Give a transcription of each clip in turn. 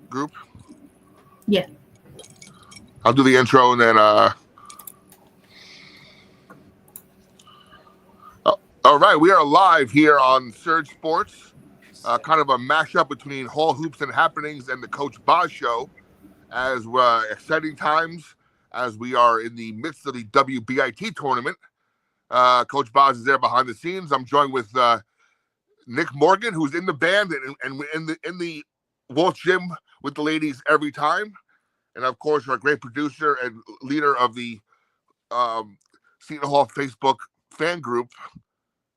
group? Yeah. I'll do the intro and then. All right, we are live here on Surge Sports. Kind of a mashup between Hall Hoops and Happenings and the Coach BOZZ Show, as exciting times as we are in the midst of the WBIT tournament. Coach BOZZ is there behind the scenes. I'm joined with Nick Morgan, who's in the band and in the Wolf Gym with the ladies every time, and of course our great producer and leader of the Seton Hall Facebook fan group,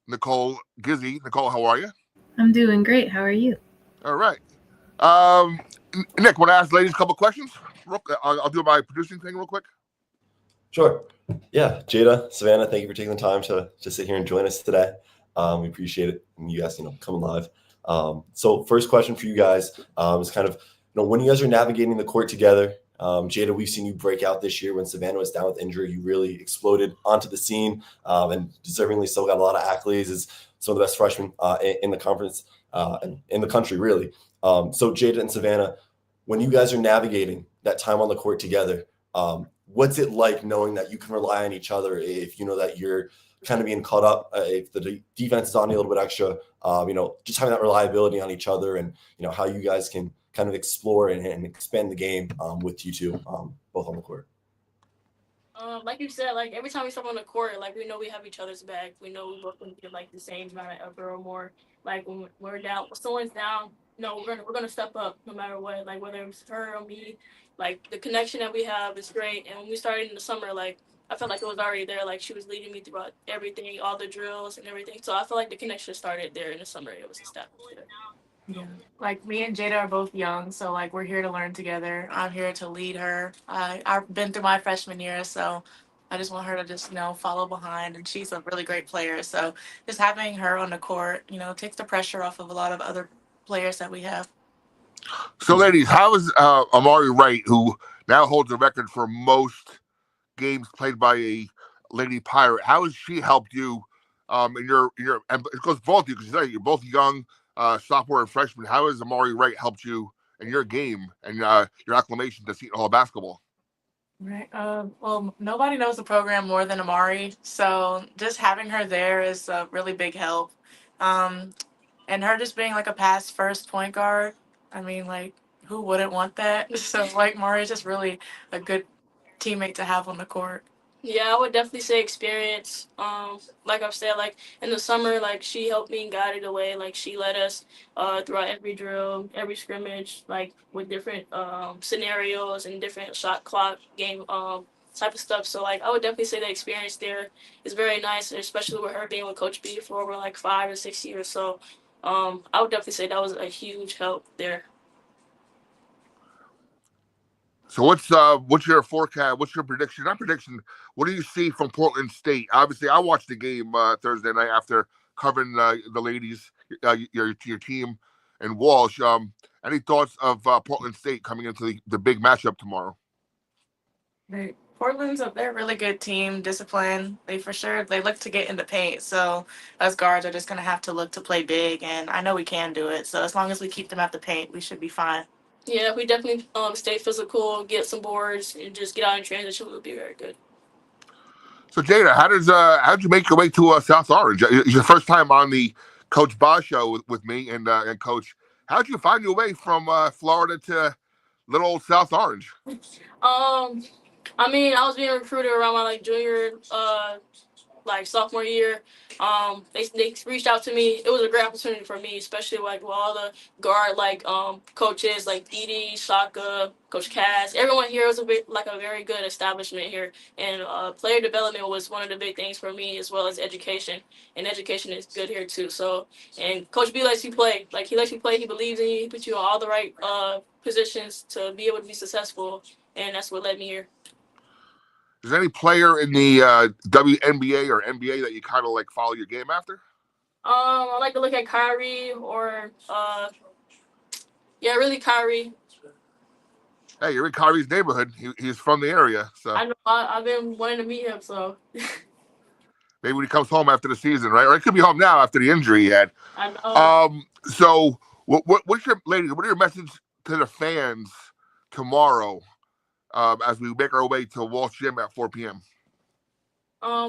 Nicole Gizzy. Nicole, how are you? I'm doing great. How are you? All right. Nick, want to ask the ladies a couple questions? I'll do my producing thing real quick. Sure. Yeah, Jada, Savannah, thank you for taking the time to sit here and join us today. We appreciate it, and you guys, coming live. So first question for you guys is kind of, when you guys are navigating the court together. Jada, we've seen you break out this year when Savannah was down with injury. You really exploded onto the scene, and deservingly so got a lot of accolades as some of the best freshmen in the conference and in the country, really. So Jada and Savannah, when you guys are navigating that time on the court together, what's it like knowing that you can rely on each other if you know that you're kind of being caught up, if the defense is on you a little bit extra, just having that reliability on each other and, how you guys can kind of explore and expand the game with you two, both on the court. Like you said, like every time we step on the court, like we know we have each other's back. We know we both gonna get like the same amount of effort or more. Like when we're down, when someone's down, we're gonna step up no matter what. Like whether it's her or me, like the connection that we have is great. And when we started in the summer, like I felt like it was already there. Like she was leading me throughout everything, all the drills and everything. So I feel like the connection started there in the summer. It was established there. Yeah, like me and Jada are both young, so like we're here to learn together. I'm here to lead her. I've been through my freshman year, so I just want her to just follow behind. And she's a really great player, so just having her on the court, takes the pressure off of a lot of other players that we have. So, ladies, how is Amari Wright, who now holds the record for most games played by a Lady Pirate? How has she helped you in your and it goes both of you because you're both young. Sophomore and freshman, how has Amari Wright helped you in your game and your acclimation to Seton Hall basketball? Right. Well, nobody knows the program more than Amari, so just having her there is a really big help. And her just being like a pass first point guard, I mean, like, who wouldn't want that? So, like, Amari is just really a good teammate to have on the court. Yeah, I would definitely say experience. Like I've said, like in the summer, like she helped me and guided the way. Like she led us throughout every drill, every scrimmage, like with different scenarios and different shot clock game type of stuff. So like I would definitely say the experience there is very nice, especially with her being with Coach B for over like 5 or 6 years. So I would definitely say that was a huge help there. So what's your forecast? What's your prediction? Not prediction. What do you see from Portland State? Obviously, I watched the game Thursday night after covering the ladies, your team, and Walsh. Any thoughts of Portland State coming into the big matchup tomorrow? They're a really good team, disciplined. They look to get in the paint. So us guards are just gonna have to look to play big, and I know we can do it. So as long as we keep them at the paint, we should be fine. Yeah, we definitely stay physical, get some boards, and just get out in transition. Will be very good. So Jada, how'd you make your way to South Orange? It's your first time on the Coach BOZZ Show with me and Coach. How'd you find your way from Florida to little old South Orange? I mean, I was being recruited around my junior sophomore year. They reached out to me. It was a great opportunity for me, especially with all the guard coaches like Edie, Shaka, Coach Cass. Everyone here was a very good establishment here, and player development was one of the big things for me, as well as education. And education is good here too. So, and Coach B lets you play. Like he lets you play. He believes in you. He puts you in all the right positions to be able to be successful, and that's what led me here. Is there any player in the WNBA or NBA that you kind of follow your game after? I like to look at Kyrie or really Kyrie. Hey, you're in Kyrie's neighborhood. He's from the area, so I know. I've been wanting to meet him, so maybe when he comes home after the season, right? Or he could be home now after the injury he had. I know. So what's your ladies? What are your message to the fans tomorrow as we make our way to Walsh Gym at 4 p.m.?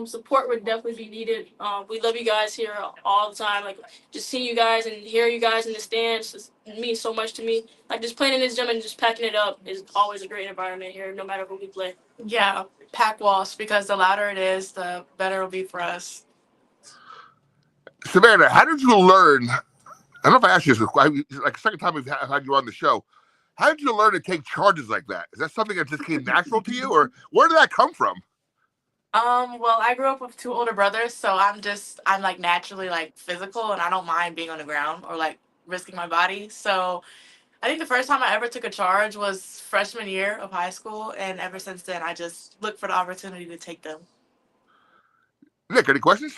Support would definitely be needed. We love you guys here all the time. Like, just seeing you guys and hearing you guys in the stands just means so much to me. Like, just playing in this gym and just packing it up is always a great environment here, no matter who we play. Yeah, pack walls, because the louder it is, the better it'll be for us. Savannah, how did you learn? I don't know if I asked you this, like the second time we've had you on the show. How did you learn to take charges like that? Is that something that just came natural to you, or where did that come from? Well, I grew up with 2 older brothers, so I'm like naturally like physical, and I don't mind being on the ground or like risking my body. So I think the first time I ever took a charge was freshman year of high school, and ever since then I just look for the opportunity to take them. Nick, any questions?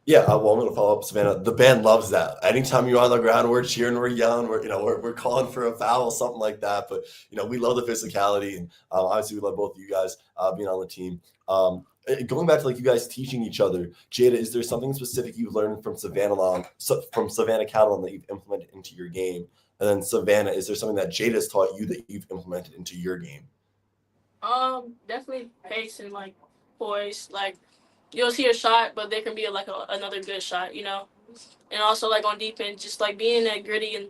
Yeah, well, I'm going to follow up, Savannah. The band loves that. Anytime you're on the ground, we're cheering, we're yelling, we're calling for a foul, something like that. But we love the physicality, and obviously we love both of you guys being on the team. Going back to like you guys teaching each other, Jada, is there something specific you've learned from Savannah Catalan that you've implemented into your game? And then Savannah, is there something that Jada's taught you that you've implemented into your game? Definitely pace and like poise. Like, you'll see a shot, but there can be another good shot, And also like on defense, just like being that gritty and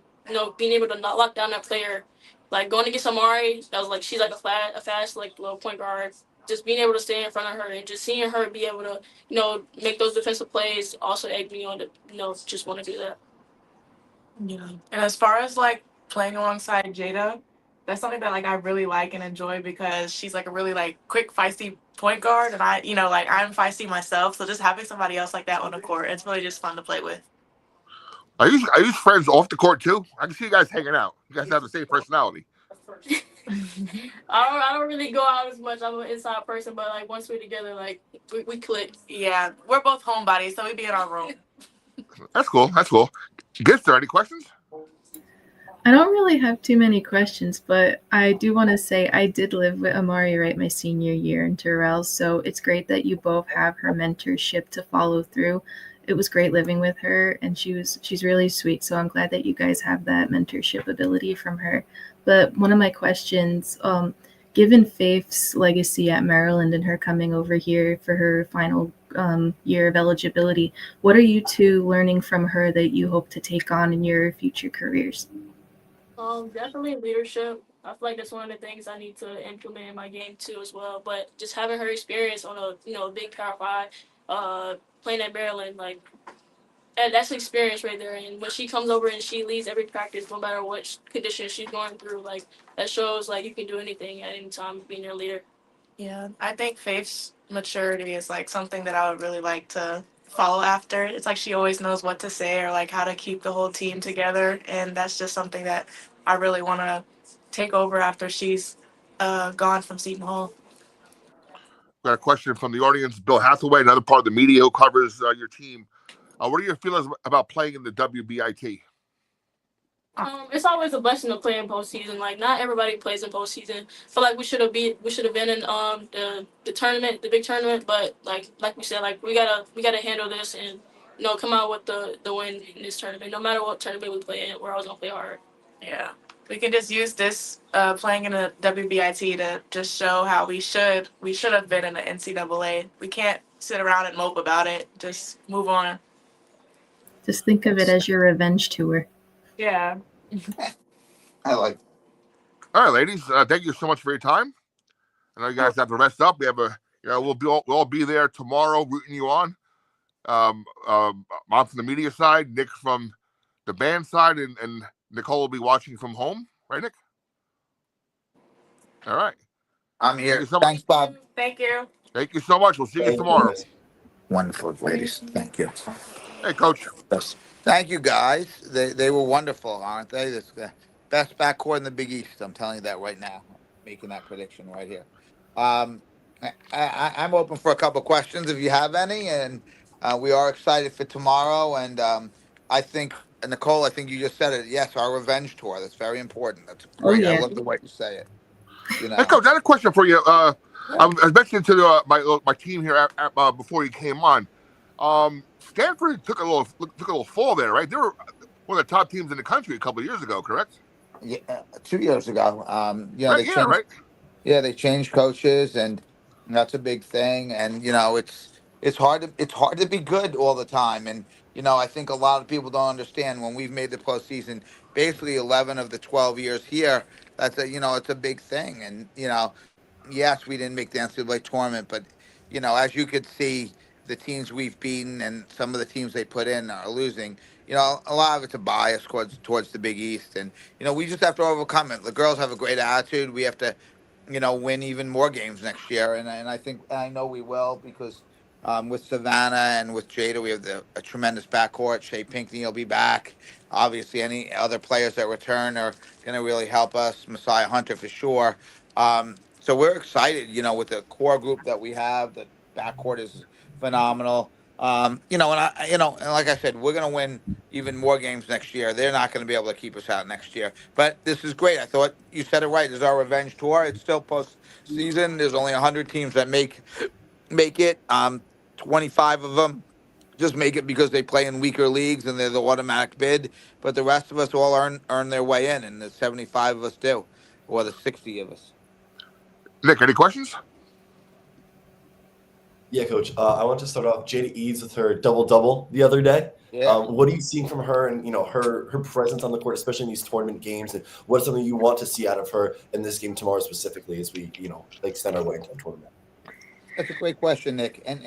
being able to not lock down that player. Like going against Amari, that was like she's like a fast like little point guard. Just being able to stay in front of her and just seeing her be able to make those defensive plays also egged me on to just want to do that. Yeah. And as far as like playing alongside Jada, that's something that like I really like and enjoy, because she's like a really like quick, feisty point guard, and I'm feisty myself. So just having somebody else like that on the court, it's really just fun to play with. Are you friends off the court too? I can see you guys hanging out. You guys have the same personality. I don't really go out as much. I'm an inside person, but like once we're together, like we click. Yeah, we're both homebodies, so we be in our room. That's cool. Gets there any questions? I don't really have too many questions, but I do want to say I did live with Amari right my senior year in Terrell, so it's great that you both have her mentorship to follow through. It was great living with her, and she's really sweet, so I'm glad that you guys have that mentorship ability from her. But one of my questions, given Faith's legacy at Maryland and her coming over here for her final year of eligibility, what are you two learning from her that you hope to take on in your future careers? Definitely leadership. I feel like that's one of the things I need to implement in my game too as well. But just having her experience on a big Power 5, playing at Maryland, like that's experience right there. And when she comes over and she leads every practice, no matter what conditions she's going through, like that shows like you can do anything at any time being their leader. Yeah, I think Faith's maturity is like something that I would really like to follow after. It's like she always knows what to say or like how to keep the whole team together, and that's just something that I really want to take over after she's gone from Seton Hall. Got a question from the audience. Bill Hathaway, another part of the media who covers your team. What are your feelings about playing in the WBIT? It's always a blessing to play in postseason. Like not everybody plays in postseason. I feel like we should have been in the tournament, the big tournament. But like we said, like we gotta handle this and come out with the win in this tournament. No matter what tournament we play in, we're always gonna play hard. Yeah, we can just use this playing in the WBIT to just show how we should have been in the NCAA. We can't sit around and mope about it. Just move on. Just think of it as your revenge tour. Yeah. I like. All right, ladies. Thank you so much for your time. I know you guys have to rest up. We have we'll all be there tomorrow rooting you on. Mom from the media side, Nick from the band side, and Nicole will be watching from home. Right, Nick? All right. I'm here. So Thanks, Bob. Thank you. Thank you so much. We'll see you tomorrow. Wonderful, ladies. Thank you. Hey, Coach. Yes. Thank you, guys. They were wonderful, aren't they? This best backcourt in the Big East. I'm telling you that right now. Making that prediction right here. I'm open for a couple of questions if you have any, and we are excited for tomorrow. And I think, Nicole, I think you just said it. Yes, our revenge tour. That's very important. That's great. Oh, yeah. I love the way you say it. Hey, Coach, I had a question for you. I was mentioning to my team here before you came on. Stanford took a little fall there, right? They were one of the top teams in the country a couple of years ago, correct? Yeah, 2 years ago. Right? They Yeah, changed. right. Yeah, they changed coaches, and that's a big thing. And it's hard to be good all the time. And I think a lot of people don't understand when we've made the postseason. Basically, 11 of the 12 years here. That's it's a big thing. And yes, we didn't make the NCAA tournament, but as you could see, the teams we've beaten and some of the teams they put in are losing. A lot of it's a bias towards the Big East, and we just have to overcome it. The girls have a great attitude. We have to, win even more games next year, and I think I know we will because with Savannah and with Jada, we have a tremendous backcourt. Shea Pinckney will be back. Obviously, any other players that return are going to really help us. Messiah Hunter for sure. So we're excited, with the core group that we have. The backcourt is phenomenal. And like I said, we're going to win even more games next year. They're not going to be able to keep us out next year. But this is great. I thought you said it right. This is our revenge tour. It's still postseason. There's only 100 teams that make it. 25 of them just make it because they play in weaker leagues and they're the automatic bid. But the rest of us all earn their way in, and the 75 of us do, or the 60 of us. Nick, any questions? Yeah, Coach. I want to start off Jada Eads with her double-double the other day. Yeah. What are you seeing from her and her presence on the court, especially in these tournament games? And what's something you want to see out of her in this game tomorrow specifically as we extend our way into the tournament? That's a great question, Nick. And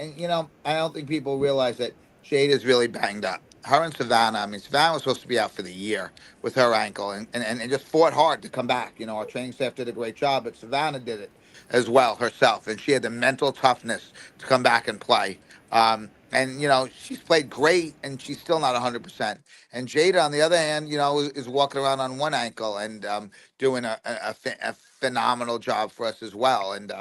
I don't think people realize that Jade is really banged up. Her and Savannah, I mean, Savannah was supposed to be out for the year with her ankle and just fought hard to come back. Our training staff did a great job, but Savannah did it as well herself. And she had the mental toughness to come back and play. And she's played great, and she's still not 100%. And Jada, on the other hand, is walking around on one ankle and doing a phenomenal job for us as well. And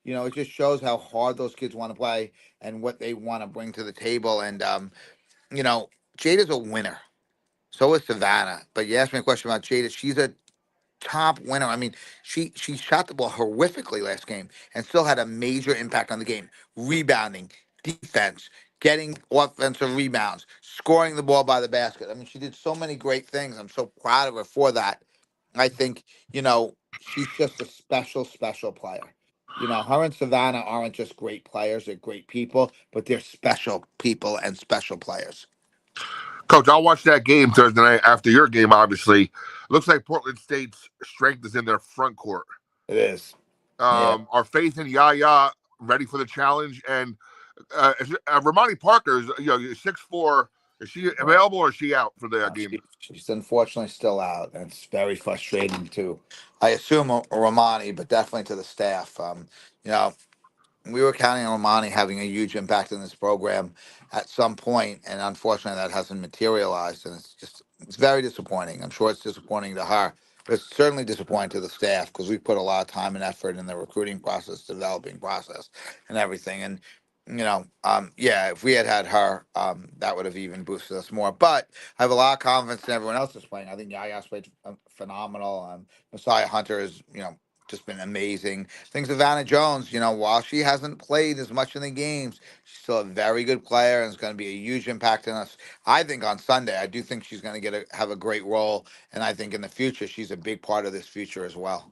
it just shows how hard those kids want to play and what they want to bring to the table. And you know, Jada's a winner. So is Savannah. But you asked me a question about Jada. She's a top winner. I mean, she shot the ball horrifically last game and still had a major impact on the game. Rebounding, defense, getting offensive rebounds, scoring the ball by the basket. I mean, she did so many great things. I'm so proud of her for that. I think, she's just a special, special player. Her and Savannah aren't just great players, they're great people, but they're special people and special players. Coach, I'll watch that game Thursday night after your game, obviously. Looks like Portland State's strength is in their front court. It is. Yeah. Our Faith and Yaya ready for the challenge? And Ramani Parker is 6'4". Is she available or is she out for the game? She's unfortunately still out, and it's very frustrating too. I assume Romani, but definitely to the staff. You know, we were counting on Romani having a huge impact in this program at some point, and unfortunately, that hasn't materialized, and it's very disappointing. I'm sure it's disappointing to her, but it's certainly disappointing to the staff because we put a lot of time and effort in the recruiting process, developing process, and everything. And yeah, if we had her, that would have even boosted us more. But I have a lot of confidence in everyone else that's playing. I think Yaya's played phenomenal. Messiah Hunter is, just been amazing. I think Savannah Jones, while she hasn't played as much in the games, she's still a very good player and is going to be a huge impact on us. I think on Sunday, I do think she's going to have a great role, and I think in the future she's a big part of this future as well.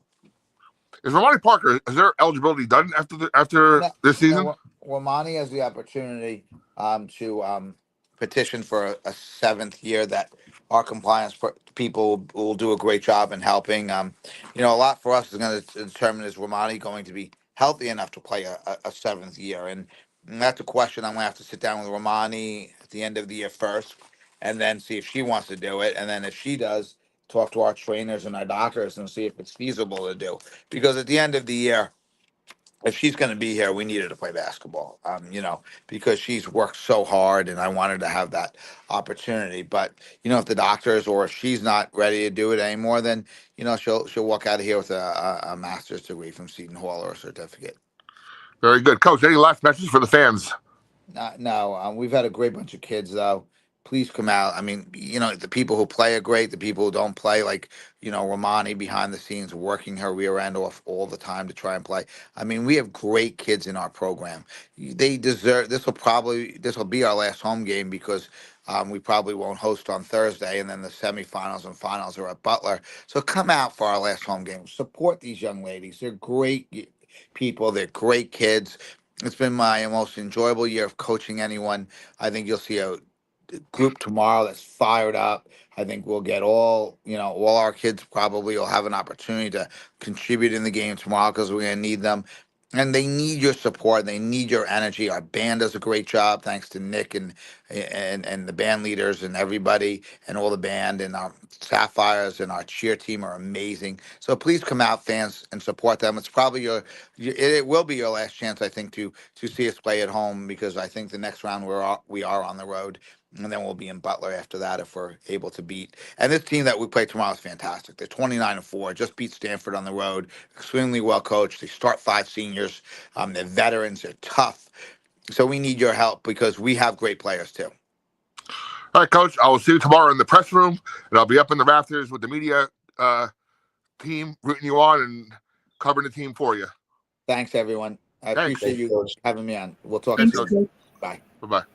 Is Ramani Parker, is their eligibility done after this season? Romani has the opportunity to petition for a seventh year that our compliance people will do a great job in helping. A lot for us is going to determine, is Romani going to be healthy enough to play a seventh year? And that's a question I'm going to have to sit down with Romani at the end of the year first, and then see if she wants to do it. And then if she does, talk to our trainers and our doctors and see if it's feasible to do. Because at the end of the year, if she's going to be here, we need her to play basketball, because she's worked so hard and I want her to have that opportunity. But, if the doctors or if she's not ready to do it anymore, then, she'll walk out of here with a master's degree from Seton Hall or a certificate. Very good. Coach, any last message for the fans? No, we've had a great bunch of kids, though. Please come out. I mean, the people who play are great. The people who don't play, like, Romani behind the scenes working her rear end off all the time to try and play. I mean, we have great kids in our program. They deserve this. Will be our last home game because We probably won't host on Thursday, and then the semifinals and finals are at Butler. So come out for our last home game. Support these young ladies. They're great people. They're great kids. It's been my most enjoyable year of coaching anyone. I think you'll see a group tomorrow that's fired up. I think we'll get all our kids probably will have an opportunity to contribute in the game tomorrow because we're going to need them. And they need your support. They need your energy. Our band does a great job, thanks to Nick and the band leaders and everybody and all the band and our Sapphires and our cheer team are amazing. So please come out, fans, and support them. It's probably it will be your last chance, I think, to see us play at home, because I think the next round we are on the road. And then we'll be in Butler after that if we're able to beat. And this team that we play tomorrow is fantastic. They're 29-4, just beat Stanford on the road. Extremely well coached. They start 5 seniors. They're veterans. They're tough. So we need your help because we have great players too. All right, Coach. I will see you tomorrow in the press room, and I'll be up in the rafters with the media team rooting you on and covering the team for you. Thanks, everyone. I Thanks. appreciate you Coach. having me on. We'll talk Thanks, soon. Coach. Bye. Bye-bye.